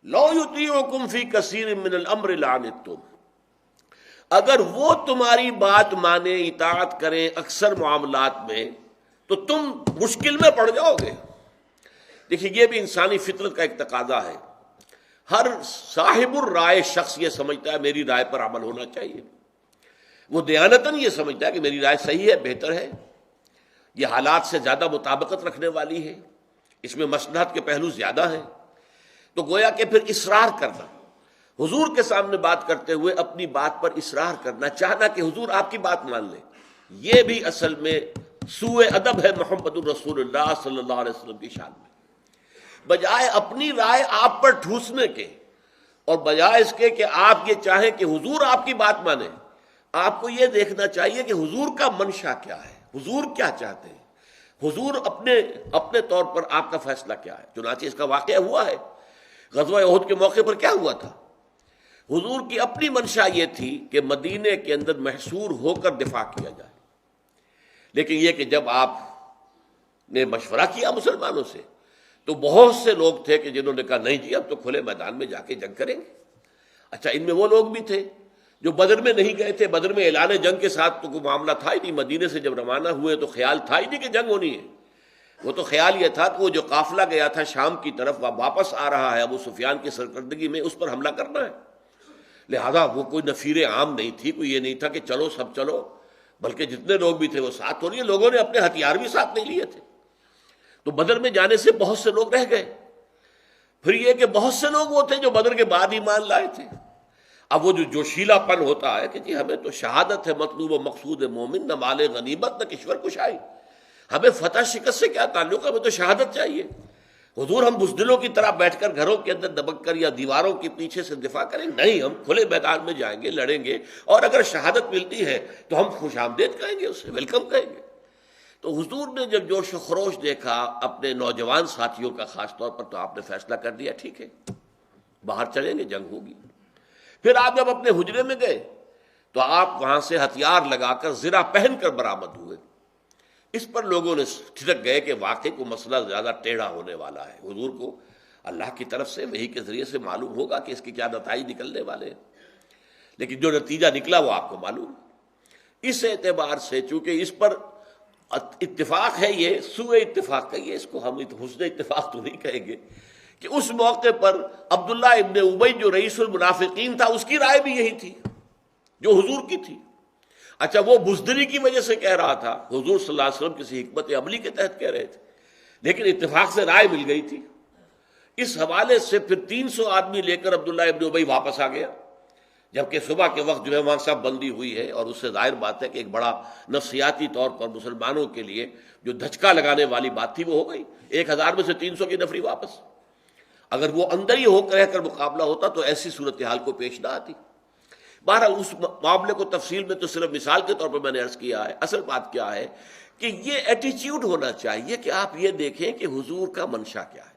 لو یطیعکم فی کثیر من الامر لعنتم، اگر وہ تمہاری بات مانے، اطاعت کریں اکثر معاملات میں، تو تم مشکل میں پڑ جاؤ گے۔ دیکھیے یہ بھی انسانی فطرت کا ایک تقاضا ہے، ہر صاحب الرائے شخص یہ سمجھتا ہے میری رائے پر عمل ہونا چاہیے، وہ دیانتاً یہ سمجھتا ہے کہ میری رائے صحیح ہے، بہتر ہے، یہ حالات سے زیادہ مطابقت رکھنے والی ہے، اس میں مصلحت کے پہلو زیادہ ہیں۔ تو گویا کہ پھر اصرار کرنا، حضور کے سامنے بات کرتے ہوئے اپنی بات پر اصرار کرنا، چاہنا کہ حضور آپ کی بات مان لیں، یہ بھی اصل میں سوء ادب ہے محمد الرسول اللہ صلی اللہ علیہ وسلم کی شان میں۔ بجائے اپنی رائے آپ پر ٹھوسنے کے اور بجائے اس کے کہ آپ یہ چاہیں کہ حضور آپ کی بات مانیں، آپ کو یہ دیکھنا چاہیے کہ حضور کا منشا کیا ہے، حضور کیا چاہتے ہیں، حضور اپنے طور پر آپ کا فیصلہ کیا ہے۔ چنانچہ اس کا واقعہ ہوا ہے، غزوہ احد کے موقع پر کیا ہوا تھا؟ حضور کی اپنی منشا یہ تھی کہ مدینے کے اندر محصور ہو کر دفاع کیا جائے، لیکن یہ کہ جب آپ نے مشورہ کیا مسلمانوں سے تو بہت سے لوگ تھے کہ جنہوں نے کہا نہیں جی اب تو کھلے میدان میں جا کے جنگ کریں گے۔ اچھا، ان میں وہ لوگ بھی تھے جو بدر میں نہیں گئے تھے، بدر میں اعلان جنگ کے ساتھ تو کوئی معاملہ تھا ہی نہیں، مدینے سے جب روانہ ہوئے تو خیال تھا ہی نہیں کہ جنگ ہونی ہے، وہ تو خیال یہ تھا کہ وہ جو قافلہ گیا تھا شام کی طرف واپس آ رہا ہے ابو سفیان کی سرکردگی میں، اس پر حملہ کرنا ہے، لہذا وہ کوئی نفیر عام نہیں تھی، کوئی یہ نہیں تھا کہ چلو سب چلو، بلکہ جتنے لوگ بھی تھے وہ ساتھ ہو رہی ہے، لوگوں نے اپنے ہتھیار بھی ساتھ نہیں لیے تھے۔ تو بدر میں جانے سے بہت سے لوگ رہ گئے، پھر یہ کہ بہت سے لوگ وہ تھے جو بدر کے بعد ایمان لائے تھے۔ اب وہ جو جوشیلا پن ہوتا ہے کہ جی ہمیں تو شہادت ہے مطلوب و مقصود مومن، نہ مال غنیمت نہ کشور کشائی، ہمیں فتح شکست سے کیا تعلق ہے، ہمیں تو شہادت چاہیے۔ حضور ہم بزدلوں کی طرح بیٹھ کر گھروں کے اندر دبک کر یا دیواروں کے پیچھے سے دفاع کریں؟ نہیں، ہم کھلے میدان میں جائیں گے، لڑیں گے، اور اگر شہادت ملتی ہے تو ہم خوش آمدید کہیں گے، اسے ویلکم کہیں گے۔ تو حضور نے جب جوش و خروش دیکھا اپنے نوجوان ساتھیوں کا خاص طور پر، تو آپ نے فیصلہ کر دیا ٹھیک ہے باہر چلیں گے، جنگ ہوگی۔ پھر آپ جب اپنے حجرے میں گئے تو آپ وہاں سے ہتھیار لگا کر زرہ پہن کر برآمد ہوئے۔ اس پر لوگوں نے ٹھٹک گئے کہ واقعی کو مسئلہ زیادہ ٹیڑھا ہونے والا ہے، حضور کو اللہ کی طرف سے وحی کے ذریعے سے معلوم ہوگا کہ اس کی کیا نتائج نکلنے والے ہیں، لیکن جو نتیجہ نکلا وہ آپ کو معلوم۔ اس اعتبار سے چونکہ اس پر اتفاق ہے، یہ سوء اتفاق کہیے اس کو، ہم حسن اتفاق تو نہیں کہیں گے، کہ اس موقع پر عبداللہ ابن ابی جو رئیس المنافقین تھا اس کی رائے بھی یہی تھی جو حضور کی تھی۔ اچھا، وہ بزدلی کی وجہ سے کہہ رہا تھا، حضور صلی اللہ علیہ وسلم کسی حکمت عملی کے تحت کہہ رہے تھے، لیکن اتفاق سے رائے مل گئی تھی۔ اس حوالے سے پھر 300 آدمی لے کر عبداللہ ابن ابی واپس آ گیا، جبکہ صبح کے وقت جو ہے وہاں سب بندی ہوئی ہے، اور اس سے ظاہر بات ہے کہ ایک بڑا نفسیاتی طور پر مسلمانوں کے لیے جو دھچکا لگانے والی بات تھی وہ ہو گئی۔ 1000 میں سے 300 کی نفری واپس۔ اگر وہ اندر ہی ہو کر رہ کر مقابلہ ہوتا تو ایسی صورتحال کو پیش نہ آتی۔ بہرحال اس معاملے کو تفصیل میں تو صرف مثال کے طور پر میں نے عرض کیا ہے، اصل بات کیا ہے کہ یہ ایٹیچیوڈ ہونا چاہیے کہ آپ یہ دیکھیں کہ حضور کا منشا کیا ہے۔